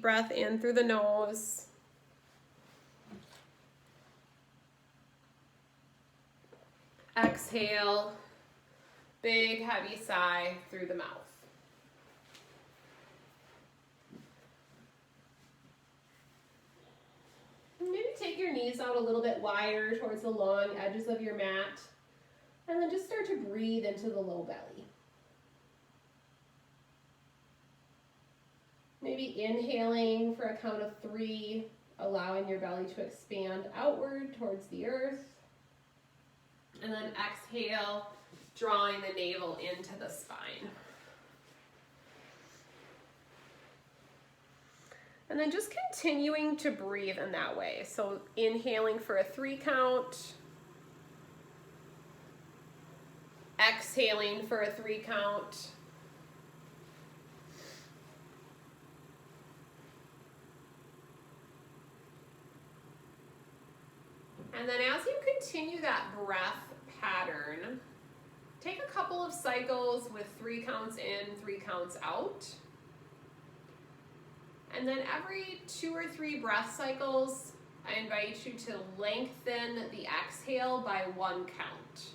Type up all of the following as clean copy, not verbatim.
breath in through the nose. Exhale, big heavy sigh through the mouth. Maybe take your knees out a little bit wider towards the long edges of your mat, and then just start to breathe into the low belly. Maybe inhaling for a count of 3, allowing your belly to expand outward towards the earth. And then exhale, drawing the navel into the spine. And then just continuing to breathe in that way. So inhaling for a 3 count. Exhaling for a 3 count. And then as you continue that breath pattern, take a couple of cycles with 3 counts in, 3 counts out. And then every 2 or 3 breath cycles, I invite you to lengthen the exhale by 1 count.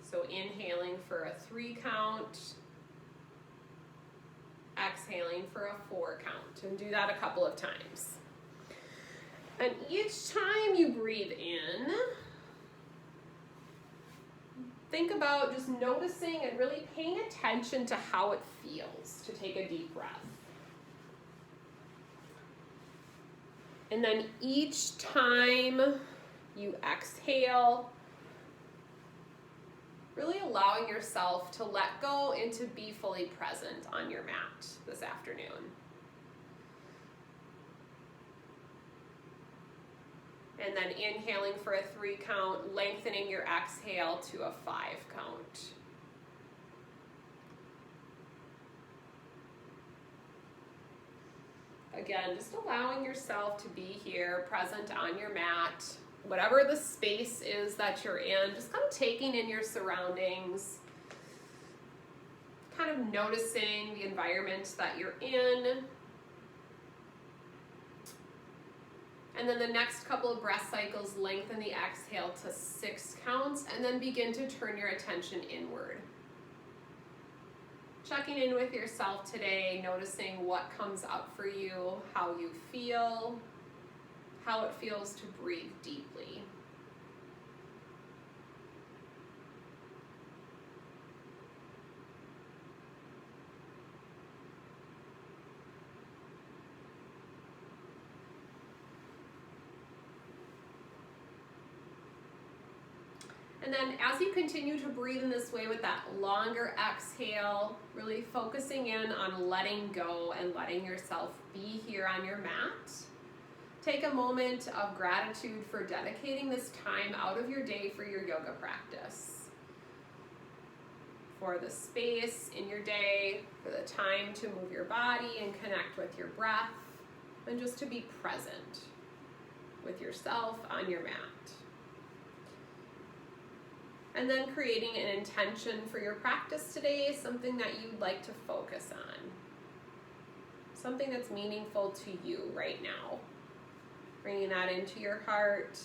So inhaling for a 3 count, exhaling for a 4 count, and do that a couple of times. And each time you breathe in, think about just noticing and really paying attention to how it feels to take a deep breath. And then each time you exhale, really allowing yourself to let go and to be fully present on your mat this afternoon. And then inhaling for a 3 count, lengthening your exhale to a 5 count. Again, just allowing yourself to be here, present on your mat, whatever the space is that you're in, just kind of taking in your surroundings, kind of noticing the environment that you're in. And then the next couple of breath cycles, lengthen the exhale to 6 counts, and then begin to turn your attention inward. Checking in with yourself today, noticing what comes up for you, how you feel, how it feels to breathe deeply. And then as you continue to breathe in this way with that longer exhale, really focusing in on letting go and letting yourself be here on your mat. Take a moment of gratitude for dedicating this time out of your day for your yoga practice. For the space in your day, for the time to move your body and connect with your breath, and just to be present with yourself on your mat. And then creating an intention for your practice today, something that you'd like to focus on. Something that's meaningful to you right now. Bringing that into your heart.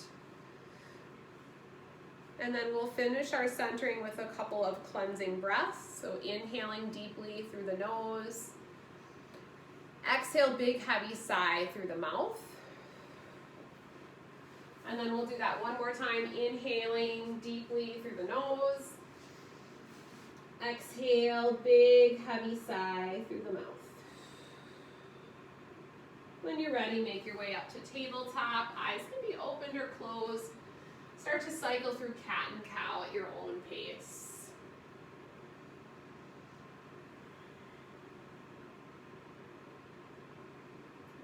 And then we'll finish our centering with a couple of cleansing breaths. So inhaling deeply through the nose. Exhale, big heavy sigh through the mouth. And then we'll do that one more time, inhaling deeply through the nose. Exhale, big heavy sigh through the mouth. When you're ready, make your way up to tabletop. Eyes can be opened or closed. Start to cycle through cat and cow at your own pace.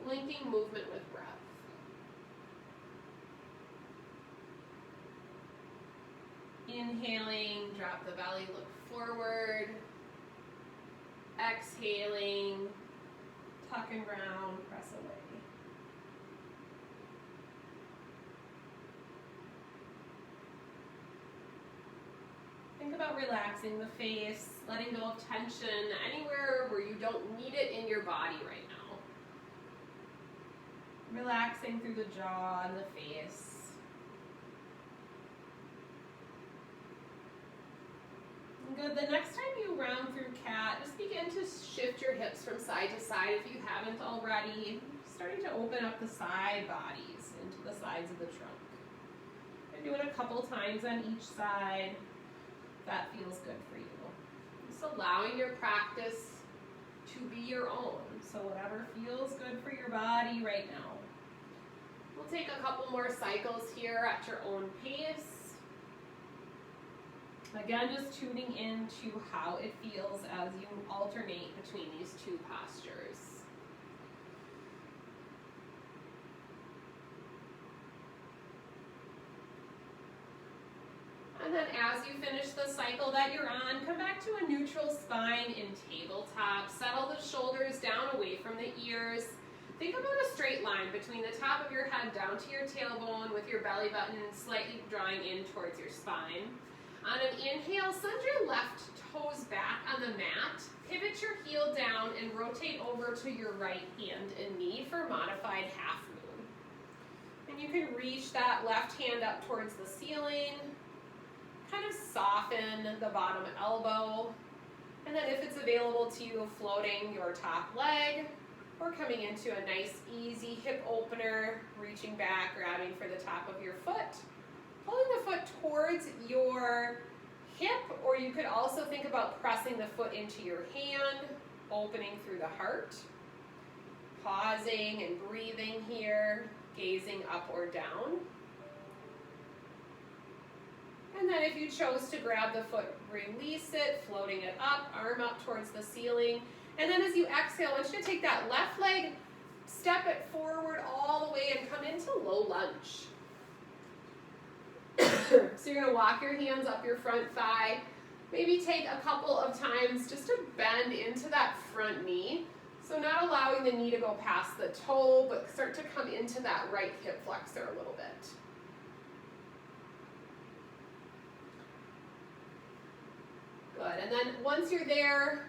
Linking movement with breath. Inhaling, drop the belly, look forward. Exhaling, tuck and round, press away. Think about relaxing the face, letting go of tension anywhere where you don't need it in your body right now. Relaxing through the jaw and the face. Good. The next time you round through cat, just begin to shift your hips from side to side if you haven't already. Starting to open up the side bodies into the sides of the trunk. And do it a couple times on each side. That feels good for you. Just allowing your practice to be your own. So whatever feels good for your body right now. We'll take a couple more cycles here at your own pace. Again, just tuning into how it feels as you alternate between these two postures. And then as you finish the cycle that you're on, come back to a neutral spine in tabletop. Settle the shoulders down away from the ears. Think about a straight line between the top of your head down to your tailbone with your belly button slightly drawing in towards your spine. On an inhale, send your left toes back on the mat. Pivot your heel down and rotate over to your right hand and knee for modified half moon. And you can reach that left hand up towards the ceiling. Kind of soften the bottom elbow. And then if it's available to you, floating your top leg or coming into a nice easy hip opener, reaching back, grabbing for the top of your foot. Pulling the foot towards your hip, or you could also think about pressing the foot into your hand, opening through the heart. Pausing and breathing here, gazing up or down. And then if you chose to grab the foot, release it, floating it up, arm up towards the ceiling. And then as you exhale, I want you to take that left leg, step it forward all the way and come into low lunge. So you're going to walk your hands up your front thigh. Maybe take a couple of times just to bend into that front knee. So not allowing the knee to go past the toe, but start to come into that right hip flexor a little bit. Good. And then once you're there,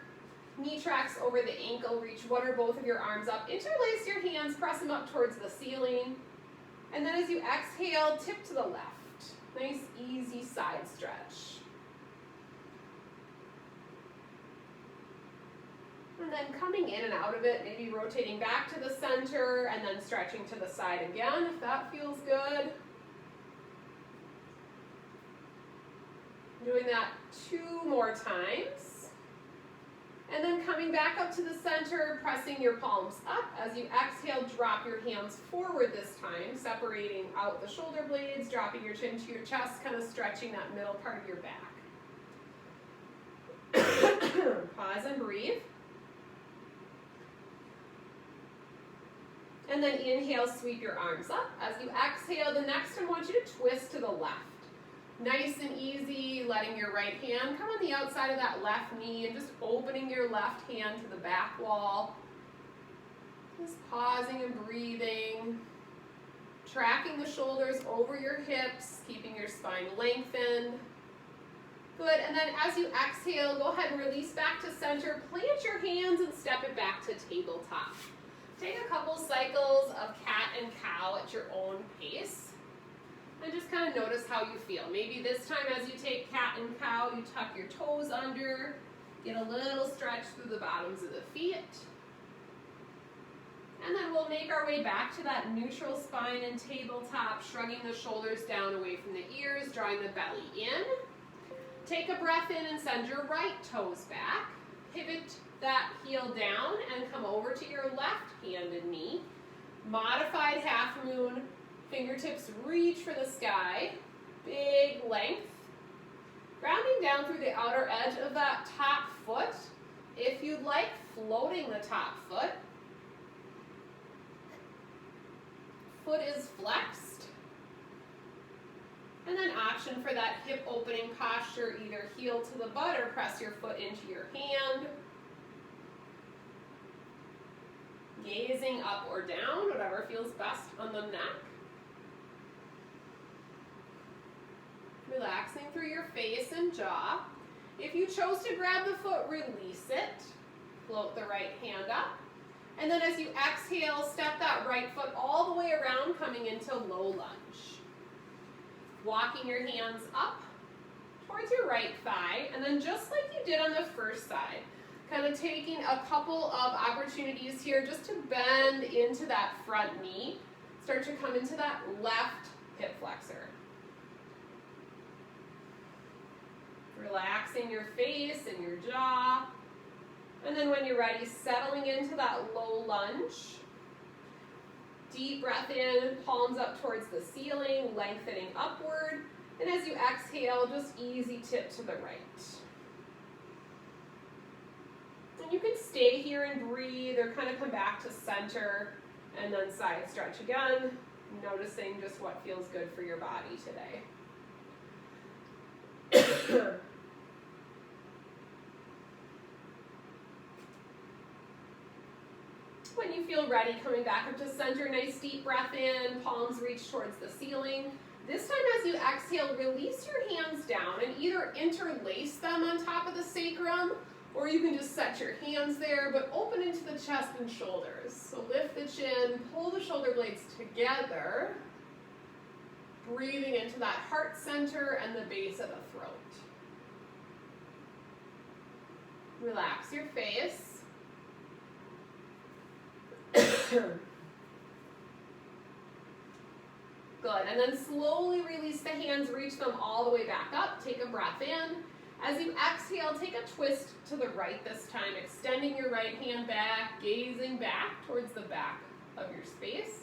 knee tracks over the ankle, reach one or both of your arms up. Interlace your hands, press them up towards the ceiling. And then as you exhale, tip to the left. Nice, easy side stretch. And then coming in and out of it, maybe rotating back to the center and then stretching to the side again, if that feels good. Doing that 2 more times. And then coming back up to the center, pressing your palms up. As you exhale, drop your hands forward this time, separating out the shoulder blades, dropping your chin to your chest, kind of stretching that middle part of your back. Pause and breathe. And then inhale, sweep your arms up. As you exhale, the next I want you to twist to the left. Nice and easy, letting your right hand come on the outside of that left knee and just opening your left hand to the back wall. Just pausing and breathing. Tracking the shoulders over your hips, keeping your spine lengthened. Good, and then as you exhale, go ahead and release back to center. Plant your hands and step it back to tabletop. Take a couple cycles of cat and cow at your own pace. And just kind of notice how you feel. Maybe this time as you take cat and cow, you tuck your toes under, get a little stretch through the bottoms of the feet. And then we'll make our way back to that neutral spine and tabletop, shrugging the shoulders down away from the ears, drawing the belly in. Take a breath in and send your right toes back. Pivot that heel down and come over to your left hand and knee. Modified half moon. Fingertips reach for the sky, big length. Grounding down through the outer edge of that top foot. If you'd like, floating the top foot. Foot is flexed. And then option for that hip opening posture, either heel to the butt or press your foot into your hand. Gazing up or down, whatever feels best on the neck. Relaxing through your face and jaw. If you chose to grab the foot, release it. Float the right hand up. And then as you exhale, step that right foot all the way around, coming into low lunge. Walking your hands up towards your right thigh, and then just like you did on the first side, kind of taking a couple of opportunities here just to bend into that front knee. Start to come into that left hip flexor. Relaxing your face and your jaw. And then when you're ready, settling into that low lunge. Deep breath in, palms up towards the ceiling, lengthening upward. And as you exhale, just easy tip to the right. And you can stay here and breathe or kind of come back to center and then side stretch again, noticing just what feels good for your body today. When you feel ready, coming back up to center, nice deep breath in, palms reach towards the ceiling. This time as you exhale, release your hands down and either interlace them on top of the sacrum, or you can just set your hands there, but open into the chest and shoulders. So lift the chin, pull the shoulder blades together, breathing into that heart center and the base of the throat. Relax your face. Good, and then slowly release the hands, reach them all the way back up. Take a breath in. As you exhale, take a twist to the right this time, extending your right hand back, gazing back towards the back of your space.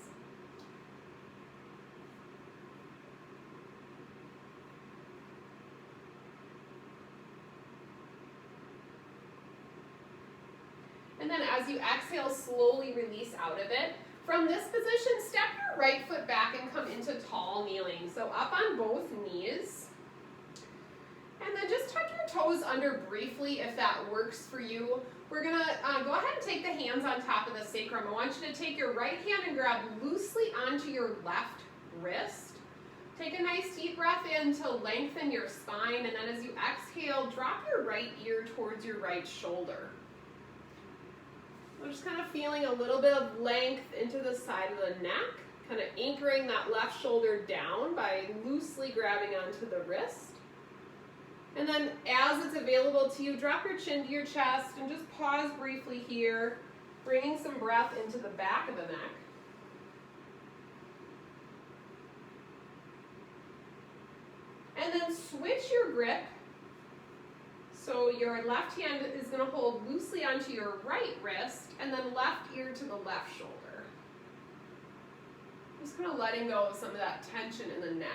And then as you exhale, slowly release out of it. From this position, step your right foot back and come into tall kneeling. So up on both knees. And then just tuck your toes under briefly if that works for you. We're gonna go ahead and take the hands on top of the sacrum. I want you to take your right hand and grab loosely onto your left wrist. Take a nice deep breath in to lengthen your spine. And then as you exhale, drop your right ear towards your right shoulder. We're just kind of feeling a little bit of length into the side of the neck, kind of anchoring that left shoulder down by loosely grabbing onto the wrist. And then as it's available to you, drop your chin to your chest and just pause briefly here, bringing some breath into the back of the neck. And then switch your grip. So your left hand is going to hold loosely onto your right wrist, and then left ear to the left shoulder. Just kind of letting go of some of that tension in the neck.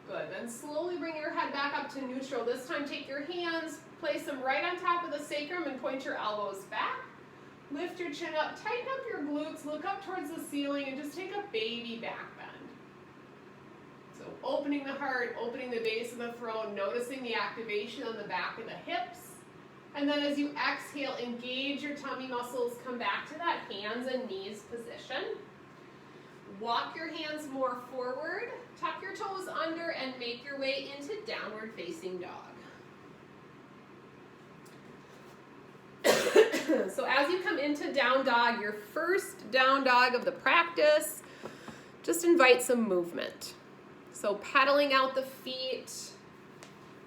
Good, then slowly bring your head back up to neutral. This time take your hands, place them right on top of the sacrum and point your elbows back. Lift your chin up, tighten up your glutes, look up towards the ceiling, and just take a baby back bend. So opening the heart, opening the base of the throat, noticing the activation on the back of the hips. And then as you exhale, engage your tummy muscles, come back to that hands and knees position. Walk your hands more forward, tuck your toes under, and make your way into downward facing dog. So as you come into down dog, your first down dog of the practice, just invite some movement. So pedaling out the feet,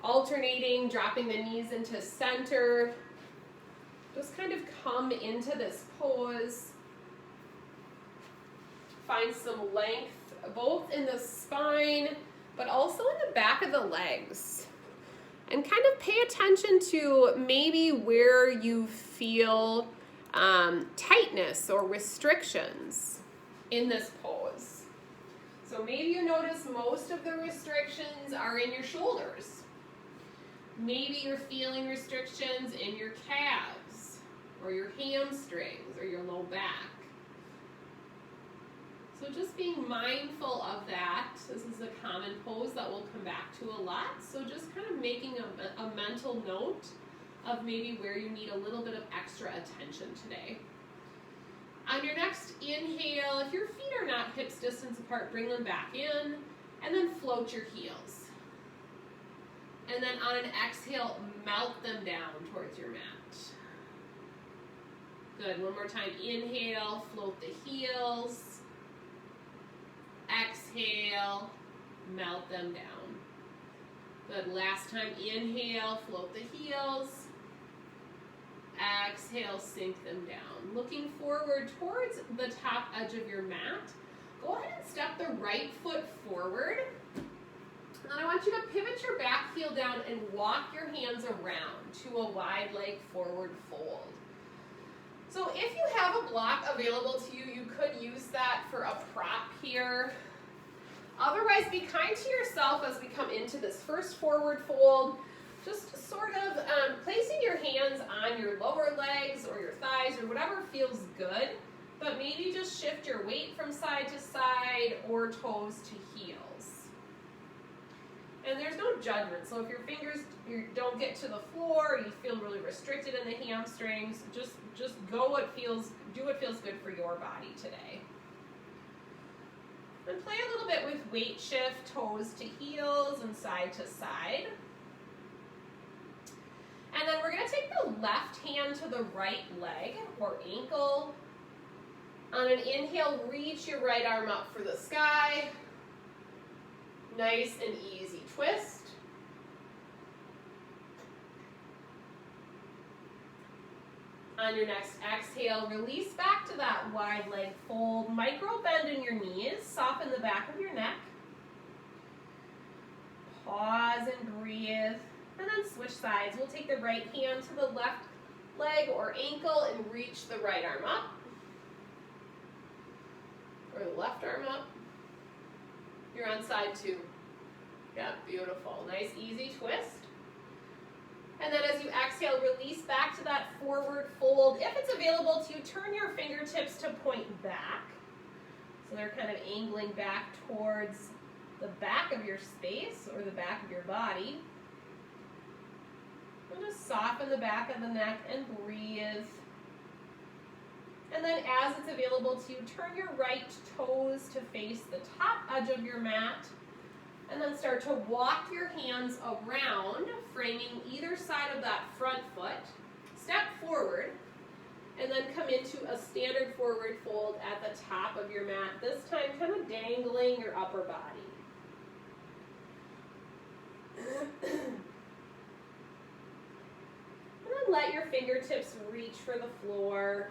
alternating, dropping the knees into center. Just kind of come into this pose. Find some length both in the spine, but also in the back of the legs. And kind of pay attention to maybe where you feel tightness or restrictions in this pose. So maybe you notice most of the restrictions are in your shoulders. Maybe you're feeling restrictions in your calves or your hamstrings or your low back. So just being mindful of that. This is a common pose that we'll come back to a lot. So just kind of making a mental note of maybe where you need a little bit of extra attention today. On your next inhale, if your feet are not hips distance apart, bring them back in, and then float your heels. And then on an exhale, melt them down towards your mat. Good, one more time. Inhale, float the heels. Exhale, melt them down. Good, last time. Inhale, float the heels. Exhale, sink them down. Looking forward towards the top edge of your mat. Go ahead and step the right foot forward. And then I want you to pivot your back heel down and walk your hands around to a wide leg forward fold. So if you have a block available to you, you could use that for a prop here. Otherwise, be kind to yourself as we come into this first forward fold. Just sort of placing your hands on your lower legs or your thighs or whatever feels good, but maybe just shift your weight from side to side or toes to heels. And there's no judgment, so if your fingers don't get to the floor, you feel really restricted in the hamstrings, just do what feels good for your body today. And play a little bit with weight shift, toes to heels and side to side. And then we're going to take the left hand to the right leg or ankle. On an inhale, reach your right arm up for the sky. Nice and easy twist. On your next exhale, release back to that wide leg fold. Micro bend in your knees. Soften the back of your neck. Pause and breathe. And then switch sides. We'll take the right hand to the left leg or ankle and reach the right arm up. Or the left arm up. You're on side two. Yeah, beautiful. Nice, easy twist. And then as you exhale, release back to that forward fold. If it's available to you, turn your fingertips to point back. So they're kind of angling back towards the back of your space or the back of your body. And just soften the back of the neck and breathe. And then as it's available to you, turn your right toes to face the top edge of your mat. And then start to walk your hands around, framing either side of that front foot. Step forward, and then come into a standard forward fold at the top of your mat. This time kind of dangling your upper body. And then let your fingertips reach for the floor.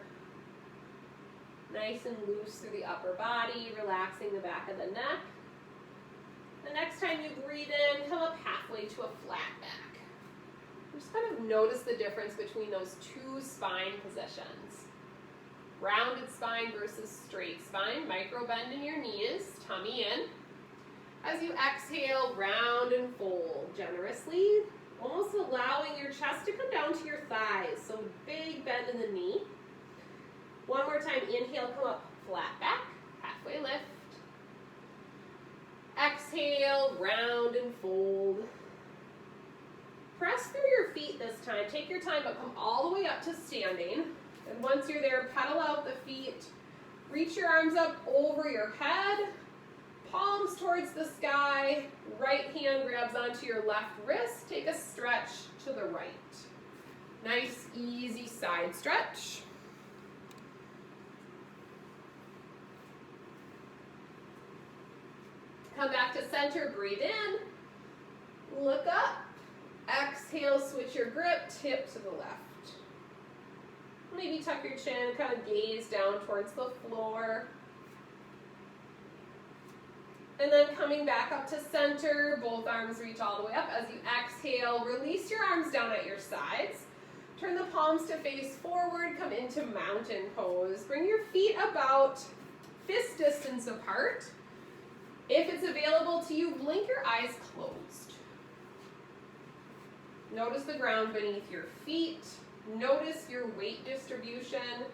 Nice and loose through the upper body, relaxing the back of the neck. The next time you breathe in, come up halfway to a flat back. Just kind of notice the difference between those two spine positions. Rounded spine versus straight spine. Micro bend in your knees, tummy in. As you exhale, round and fold generously, almost allowing your chest to come down to your thighs. So big bend in the knee. One more time, inhale, come up flat back, halfway lift. Exhale, round and fold. Press through your feet this time. Take your time, but come all the way up to standing. And once you're there, pedal out the feet. Reach your arms up over your head. Palms towards the sky. Right hand grabs onto your left wrist. Take a stretch to the right. Nice, easy side stretch. Come back to center, breathe in, look up, exhale, switch your grip, tip to the left. Maybe tuck your chin, kind of gaze down towards the floor. And then coming back up to center, both arms reach all the way up. As you exhale, release your arms down at your sides. Turn the palms to face forward, come into mountain pose. Bring your feet about fist distance apart. If it's available to you, blink your eyes closed. Notice the ground beneath your feet. Notice your weight distribution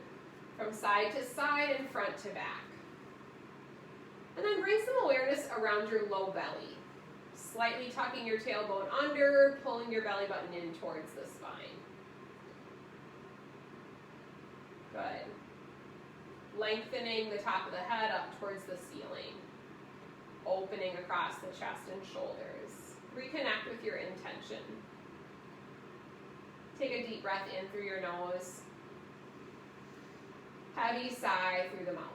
from side to side and front to back. And then bring some awareness around your low belly. Slightly tucking your tailbone under, pulling your belly button in towards the spine. Good. lengthening the top of the head up towards the ceiling, opening across the chest and shoulders. Reconnect with your intention. Take a deep breath in through your nose. Heavy sigh through the mouth.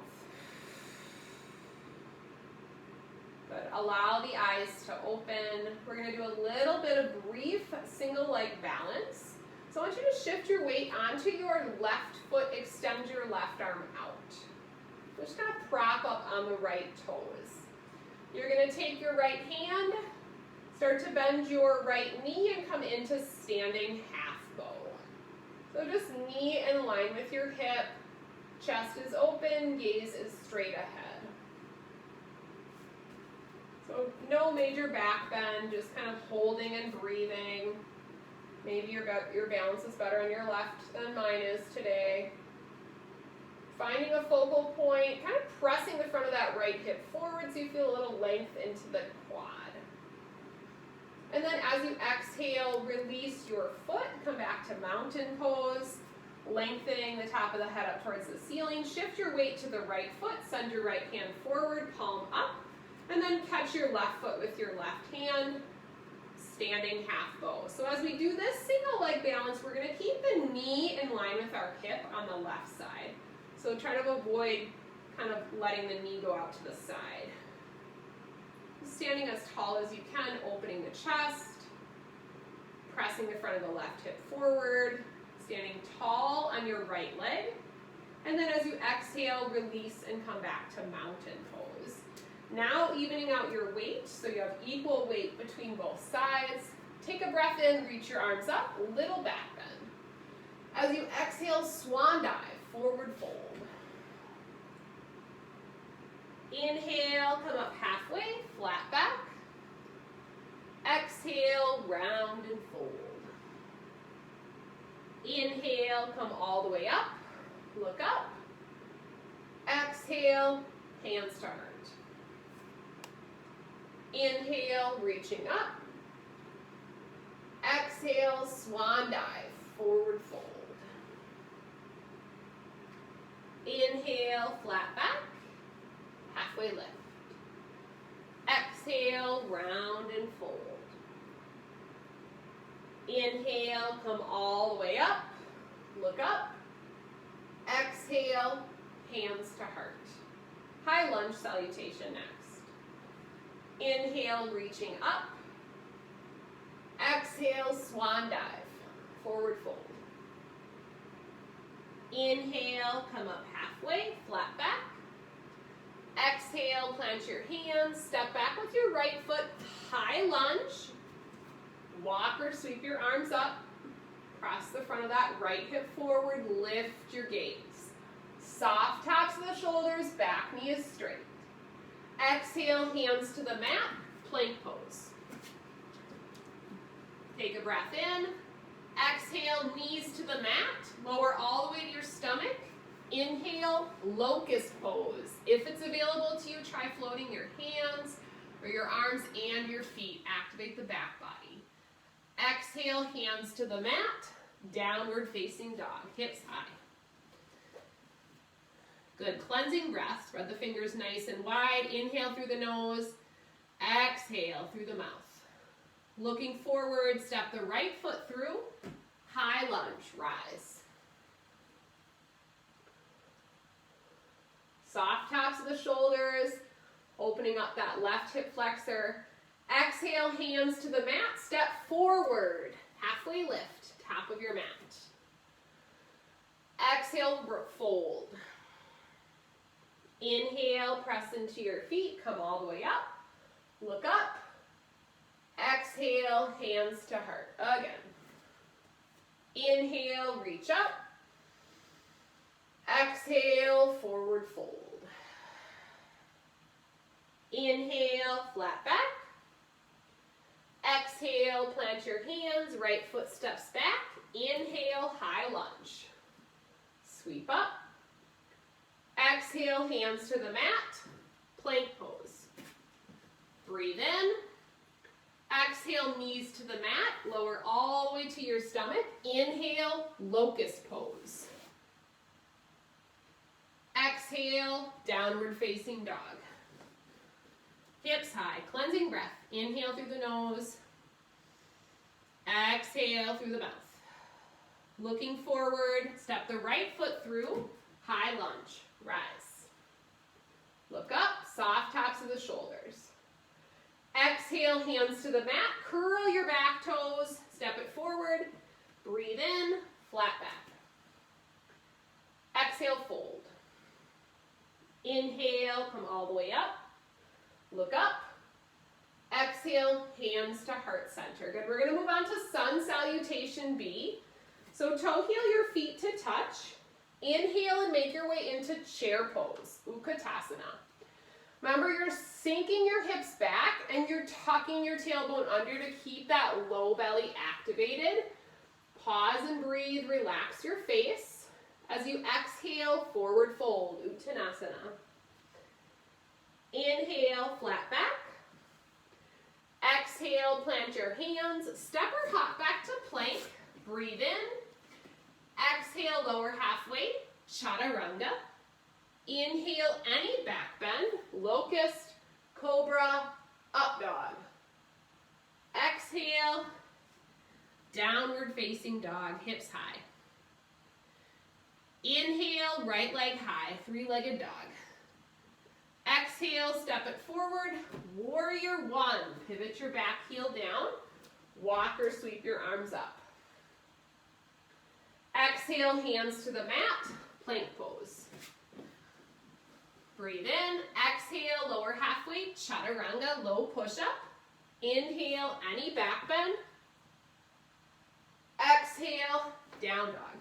Good. Allow the eyes to open. We're going to do a little bit of brief single leg balance. So I want you to shift your weight onto your left foot, extend your left arm out. Just kind of prop up on the right toes. You're going to take your right hand, start to bend your right knee and come into standing half bow. So just knee in line with your hip, chest is open, gaze is straight ahead. So no major back bend, just kind of holding and breathing. Maybe your balance is better on your left than mine is today. Finding a focal point, kind of pressing the front of that right hip forward so you feel a little length into the quad. And then as you exhale, release your foot, come back to mountain pose, lengthening the top of the head up towards the ceiling. Shift your weight to the right foot, send your right hand forward, palm up, and then catch your left foot with your left hand, standing half bow. So as we do this single leg balance, we're going to keep the knee in line with our hip on the left side. So try to avoid kind of letting the knee go out to the side. Standing as tall as you can, opening the chest, pressing the front of the left hip forward, standing tall on your right leg. And then as you exhale, release and come back to mountain pose. Now evening out your weight, so you have equal weight between both sides. Take a breath in, reach your arms up, little back bend. As you exhale, swan dive, forward fold. Inhale, come up halfway, flat back. Exhale, round and fold. Inhale, come all the way up, look up. Exhale, hands to heart. Inhale, reaching up. Exhale, swan dive, forward fold. Inhale, flat back, halfway lift. Exhale, round and fold. Inhale, come all the way up, look up. Exhale, hands to heart. High lunge salutation next. Inhale, reaching up. Exhale, swan dive, forward fold. Inhale, come up halfway, flat back. Exhale, plant your hands, step back with your right foot, high lunge. Walk or sweep your arms up. Press the front of that right hip forward, lift your gaze. Soft taps of the shoulders, back knee is straight. Exhale, hands to the mat, plank pose. Take a breath in. Exhale, knees to the mat. Lower all the way to your stomach. Inhale, locust pose. If it's available to you, try floating your hands or your arms and your feet. Activate the back body. Exhale, hands to the mat. Downward facing dog, hips high. Good, cleansing breath. Spread the fingers nice and wide. Inhale through the nose. Exhale through the mouth. Looking forward, step the right foot through. High lunge, rise. Soft taps of the shoulders, opening up that left hip flexor. Exhale, hands to the mat, step forward. Halfway lift, top of your mat. Exhale, fold. Inhale, press into your feet, come all the way up. Look up. Exhale, hands to heart. Again. Inhale, reach up. Exhale, forward fold. Inhale, flat back. Exhale, plant your hands, right foot steps back. Inhale, high lunge. Sweep up. Exhale, hands to the mat. Plank pose. Breathe in. Exhale, knees to the mat. Lower all the way to your stomach. Inhale, locust pose. Exhale, downward facing dog. Hips high, cleansing breath. Inhale through the nose. Exhale through the mouth. Looking forward, step the right foot through, high lunge, rise. Look up, soft tops of the shoulders. Exhale, hands to the mat, curl your back toes, step it forward, breathe in, flat back. Exhale, fold. Inhale, come all the way up, look up. Exhale, hands to heart center. Good, we're gonna move on to Sun Salutation B. So toe heel your feet to touch. Inhale and make your way into chair pose, Utkatasana. Remember, you're sinking your hips back and you're tucking your tailbone under to keep that low belly activated. Pause and breathe, relax your face. As you exhale, forward fold, Uttanasana. Inhale, flat back. Exhale, plant your hands, step or hop back to plank. Breathe in. Exhale, lower halfway, chaturanga. Inhale, any back bend, locust, cobra, up dog. Exhale, downward facing dog, hips high. Inhale, right leg high, three-legged dog. Exhale, step it forward, warrior one. Pivot your back heel down, walk or sweep your arms up. Exhale, hands to the mat, plank pose. Breathe in, exhale, lower halfway, chaturanga, low push-up. Inhale, any back bend. Exhale, down dog.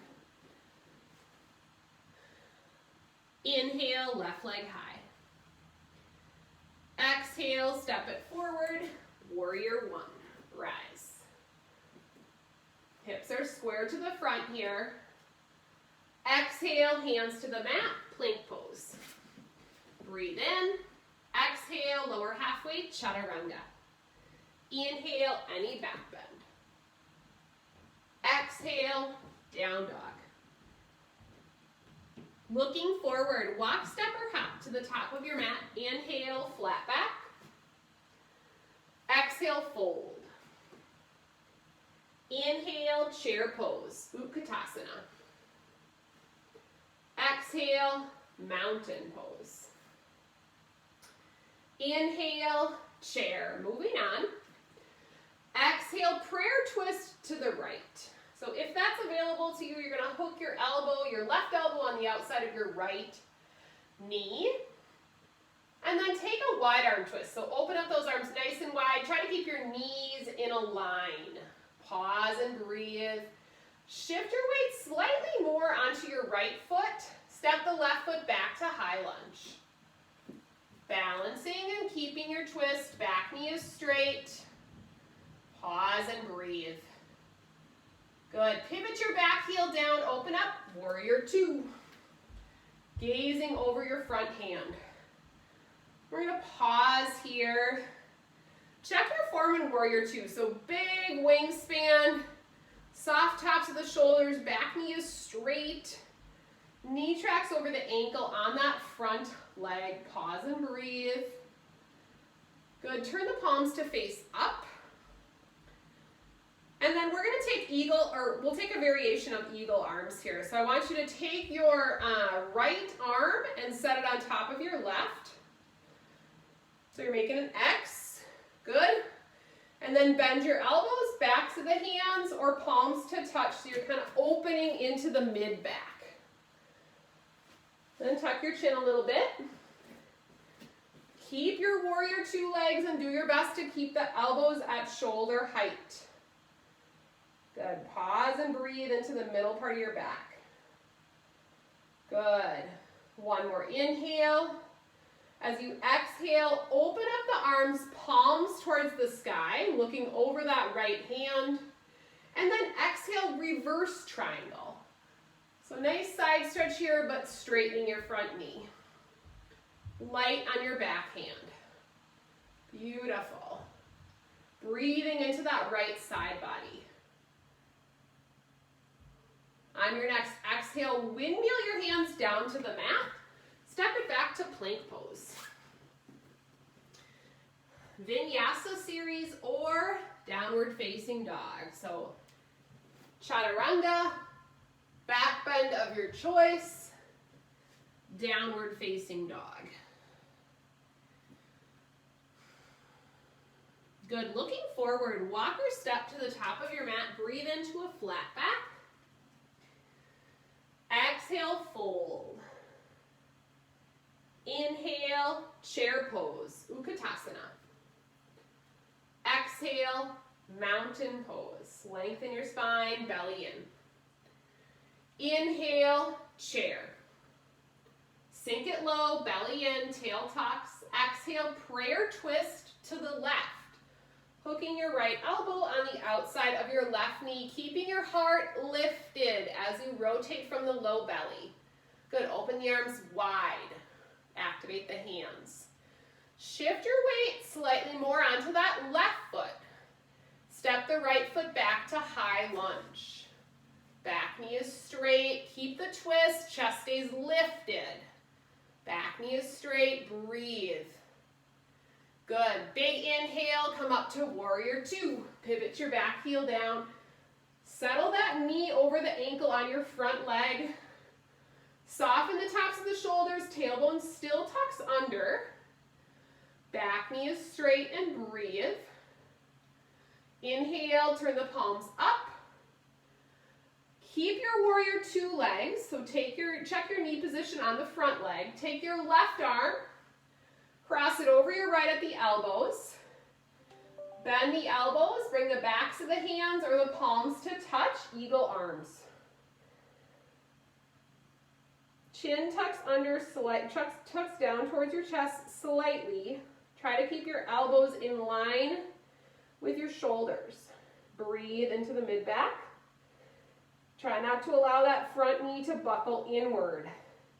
Inhale, left leg high. Exhale, step it forward, warrior one, rise. Hips are square to the front here. Exhale, hands to the mat, plank pose. Breathe in. Exhale, lower halfway, chaturanga. Inhale, any back bend. Exhale, down dog. Looking forward, walk, step, or hop to the top of your mat. Inhale, flat back. Exhale, fold. Inhale, chair pose, Utkatasana. Exhale, mountain pose. Inhale, chair. Moving on. Exhale, prayer twist to the right. So if that's available to you, you're going to hook your elbow, your left elbow on the outside of your right knee. And then take a wide arm twist. So open up those arms nice and wide. Try to keep your knees in a line. Pause and breathe. Shift your weight slightly more onto your right foot. Step the left foot back to high lunge. Balancing and keeping your twist. Back knee is straight. Pause and breathe. Good. Pivot your back heel down. Open up. Warrior two. Gazing over your front hand. We're going to pause here. Check your form in warrior two. So big wingspan, soft tops of the shoulders, back knee is straight. Knee tracks over the ankle on that front leg. Pause and breathe. Good. Turn the palms to face up. And then we're going to take eagle, or we'll take a variation of eagle arms here. So I want you to take your right arm and set it on top of your left. So you're making an X. Good. And then bend your elbows, backs of the hands, or palms to touch. So you're kind of opening into the mid-back. Then tuck your chin a little bit. Keep your warrior two legs and do your best to keep the elbows at shoulder height. Good. Pause and breathe into the middle part of your back. Good. One more inhale. As you exhale, open up the arms, palms towards the sky, looking over that right hand. And then exhale, reverse triangle. So nice side stretch here, but straightening your front knee. Light on your back hand. Beautiful. Breathing into that right side body. On your next exhale, windmill your hands down to the mat. step it back to plank pose. Vinyasa series or downward facing dog. So chaturanga, back bend of your choice, downward facing dog. Good, looking forward, walk or step to the top of your mat, breathe into a flat back. Exhale, fold. Inhale, chair pose, Utkatasana. Exhale, mountain pose. Lengthen your spine, belly in. Inhale, chair. Sink it low, belly in, tail tucks. Exhale, prayer twist to the left. Hooking your right elbow on the outside of your left knee, keeping your heart lifted as you rotate from the low belly. Good, open the arms wide. Activate the hands. Shift your weight slightly more onto that left foot. Step the right foot back to high lunge. Back knee is straight, keep the twist, chest stays lifted. Back knee is straight, breathe. Good, big inhale, come up to warrior two. Pivot your back heel down. Settle that knee over the ankle on your front leg. Soften the tops of the shoulders, tailbone still tucks under. Back knee is straight and breathe. Inhale, turn the palms up. Keep your warrior two legs, so check your knee position on the front leg. Take your left arm, cross it over your right at the elbows. Bend the elbows, bring the backs of the hands or the palms to touch, eagle arms. Chin tucks under, tucks down towards your chest slightly. Try to keep your elbows in line with your shoulders. Breathe into the mid-back. Try not to allow that front knee to buckle inward.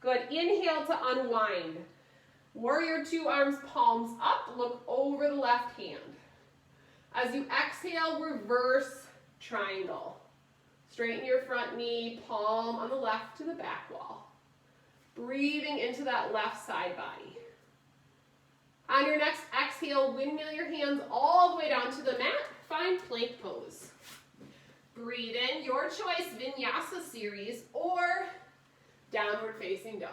Good, inhale to unwind. Warrior two, arms palms up, look over the left hand. As you exhale, reverse triangle. Straighten your front knee, palm on the left to the back wall. Breathing into that left side body. On your next exhale, windmill your hands all the way down to the mat. Find plank pose. Breathe in, your choice, Vinyasa series or downward facing dog.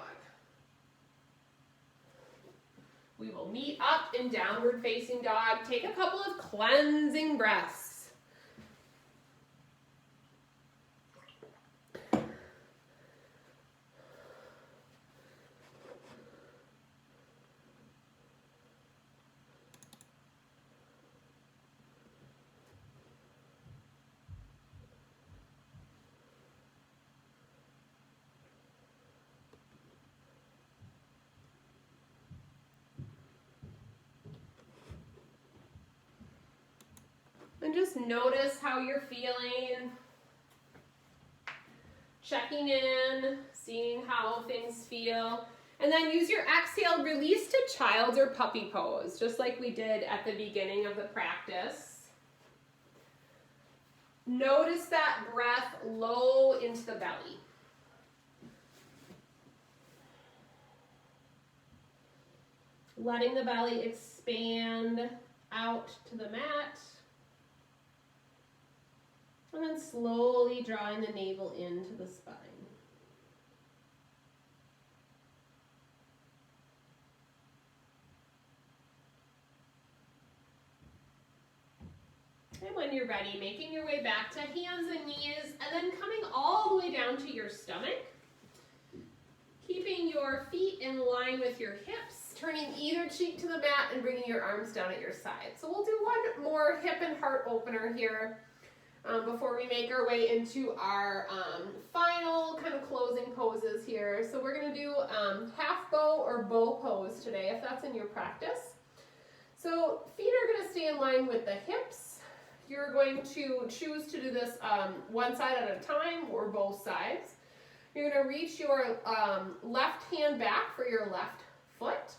We will meet up in downward facing dog. Take a couple of cleansing breaths. And just notice how you're feeling. Checking in, seeing how things feel. And then use your exhale, release to child's or puppy pose, just like we did at the beginning of the practice. Notice that breath low into the belly. Letting the belly expand out to the mat. And then slowly drawing the navel into the spine. And when you're ready, making your way back to hands and knees, and then coming all the way down to your stomach. Keeping your feet in line with your hips, turning either cheek to the mat and bringing your arms down at your side. So we'll do one more hip and heart opener here. Before we make our way into our final kind of closing poses here. So we're going to do half bow or bow pose today, if that's in your practice. So feet are going to stay in line with the hips. You're going to choose to do this one side at a time or both sides. You're going to reach your left hand back for your left foot.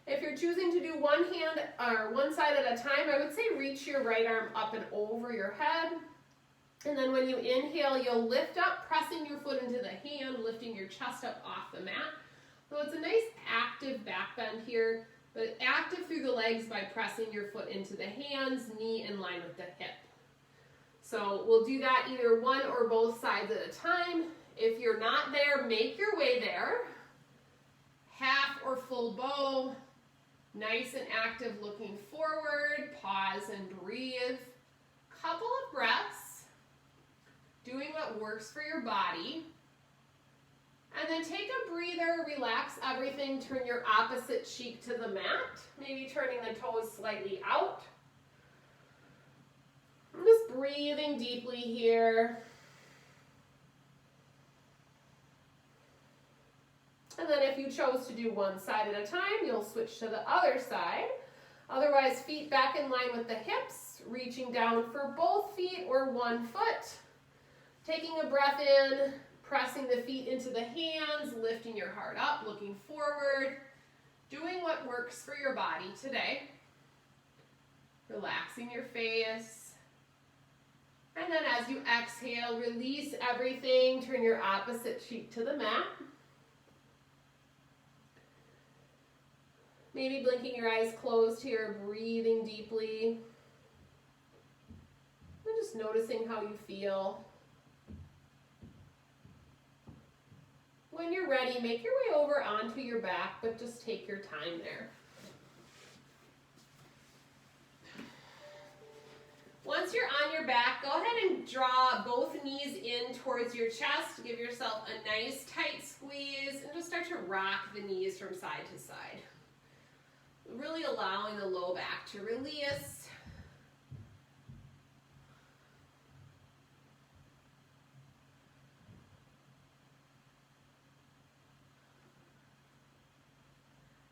If you're choosing to do one hand or one side at a time, I would say reach your right arm up and over your head. And then when you inhale, you'll lift up, pressing your foot into the hand, lifting your chest up off the mat. So it's a nice active back bend here, but active through the legs by pressing your foot into the hands, knee in line with the hip. So we'll do that either one or both sides at a time. If you're not there, make your way there. Half or full bow, nice and active looking forward, pause and breathe. Couple of breaths, doing what works for your body. And then take a breather, relax everything, turn your opposite cheek to the mat, maybe turning the toes slightly out. I'm just breathing deeply here. And then if you chose to do one side at a time, you'll switch to the other side. Otherwise, feet back in line with the hips, reaching down for both feet or one foot. Taking a breath in, pressing the feet into the hands, lifting your heart up, looking forward, doing what works for your body today. Relaxing your face. And then as you exhale, release everything, turn your opposite cheek to the mat. Maybe blinking your eyes closed here, breathing deeply. And just noticing how you feel. When you're ready, make your way over onto your back, but just take your time there. Once you're on your back, go ahead and draw both knees in towards your chest. Give yourself a nice tight squeeze and just start to rock the knees from side to side. Really allowing the low back to release.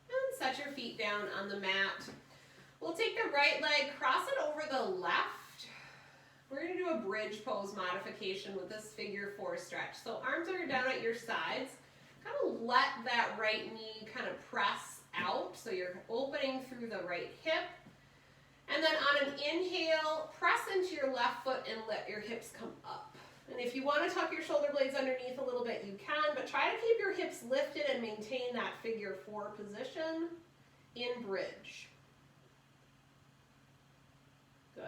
And set your feet down on the mat. We'll take the right leg, cross it over the left. We're going to do a bridge pose modification with this figure 4 stretch. So arms are down at your sides. Kind of let that right knee kind of press out, so you're opening through the right hip. And then on an inhale, press into your left foot and let your hips come up. And if you want to tuck your shoulder blades underneath a little bit, you can, but try to keep your hips lifted and maintain that figure 4 position in bridge. Good.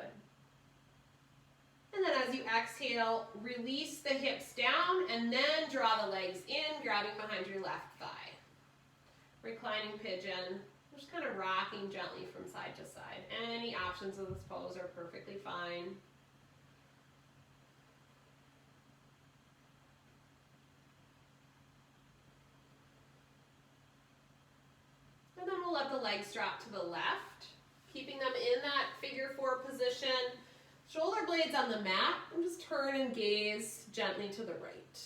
And then as you exhale, release the hips down and then draw the legs in, grabbing behind your left thigh. Reclining pigeon, just kind of rocking gently from side to side. Any options of this pose are perfectly fine. And then we'll let the legs drop to the left, keeping them in that figure 4 position. Shoulder blades on the mat, and just turn and gaze gently to the right.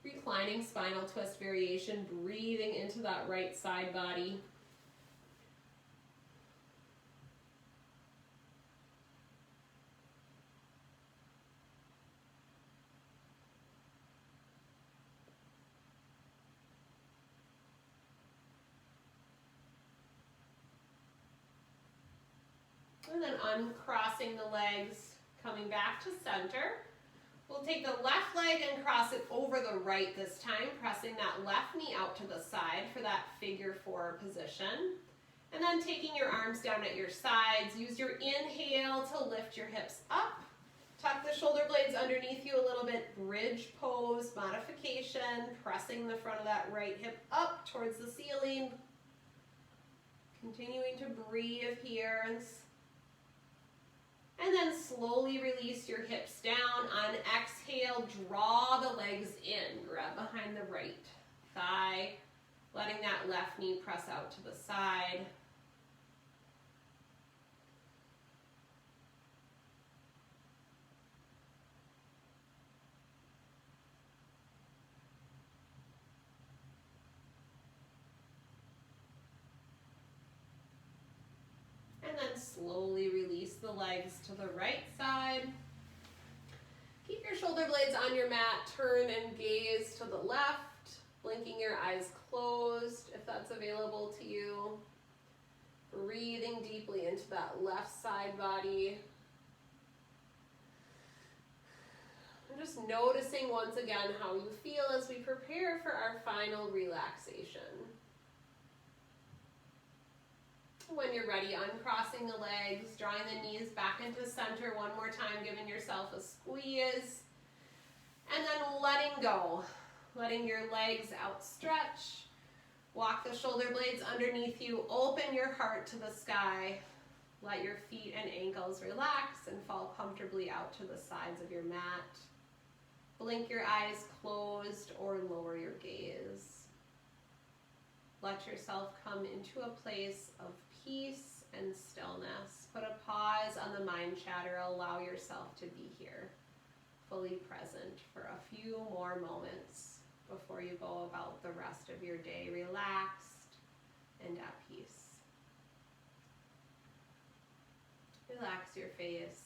Reclining spinal twist variation, breathing into that right side body. And then uncrossing the legs, coming back to center. We'll take the left leg and cross it over the right this time, pressing that left knee out to the side for that figure 4 position. And then taking your arms down at your sides, use your inhale to lift your hips up. Tuck the shoulder blades underneath you a little bit, bridge pose, modification, pressing the front of that right hip up towards the ceiling. Continuing to breathe here. And then slowly release your hips down. On exhale, draw the legs in. Grab behind the right thigh, letting that left knee press out to the side. And then slowly release the legs to the right side. Keep your shoulder blades on your mat, turn and gaze to the left, blinking your eyes closed if that's available to you. Breathing deeply into that left side body. And just noticing once again how you feel as we prepare for our final relaxation. When you're ready, uncrossing the legs, drawing the knees back into center one more time, giving yourself a squeeze, and then letting go. Letting your legs outstretch. Walk the shoulder blades underneath you. Open your heart to the sky. Let your feet and ankles relax and fall comfortably out to the sides of your mat. Blink your eyes closed or lower your gaze. Let yourself come into a place of peace and stillness. Put a pause on the mind chatter. Allow yourself to be here, fully present for a few more moments before you go about the rest of your day relaxed and at peace. Relax your face,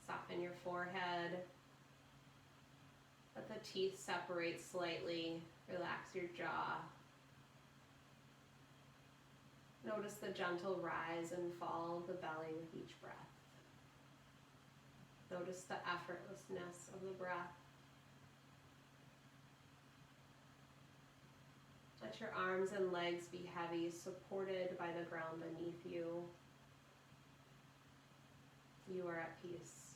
soften your forehead, let the teeth separate slightly, relax your jaw. Notice the gentle rise and fall of the belly with each breath. Notice the effortlessness of the breath. Let your arms and legs be heavy, supported by the ground beneath you. You are at peace.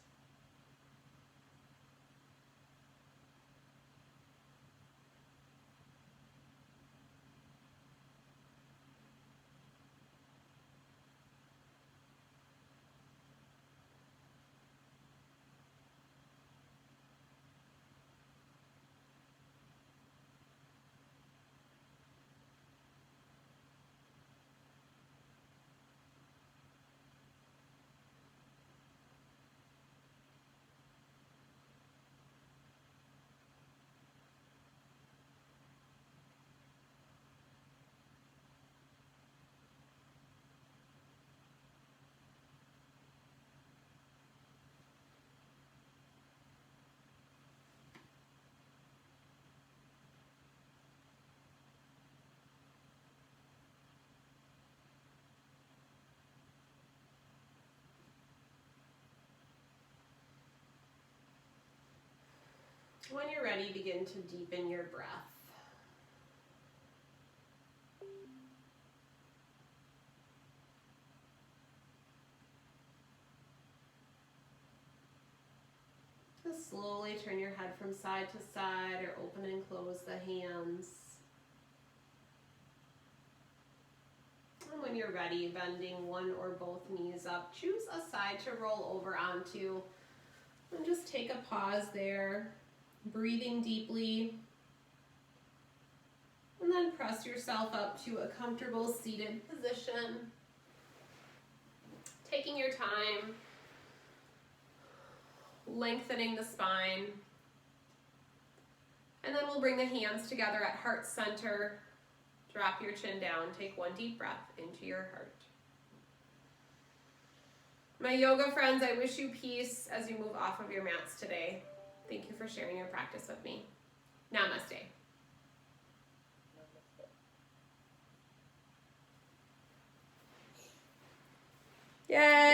When you're ready, begin to deepen your breath. Just slowly turn your head from side to side or open and close the hands. And when you're ready, bending one or both knees up, choose a side to roll over onto. And just take a pause there. Breathing deeply, and then press yourself up to a comfortable seated position. Taking your time, lengthening the spine, and then we'll bring the hands together at heart center. Drop your chin down, take one deep breath into your heart. My yoga friends, I wish you peace as you move off of your mats today. Thank you for sharing your practice with me. Namaste. Yay!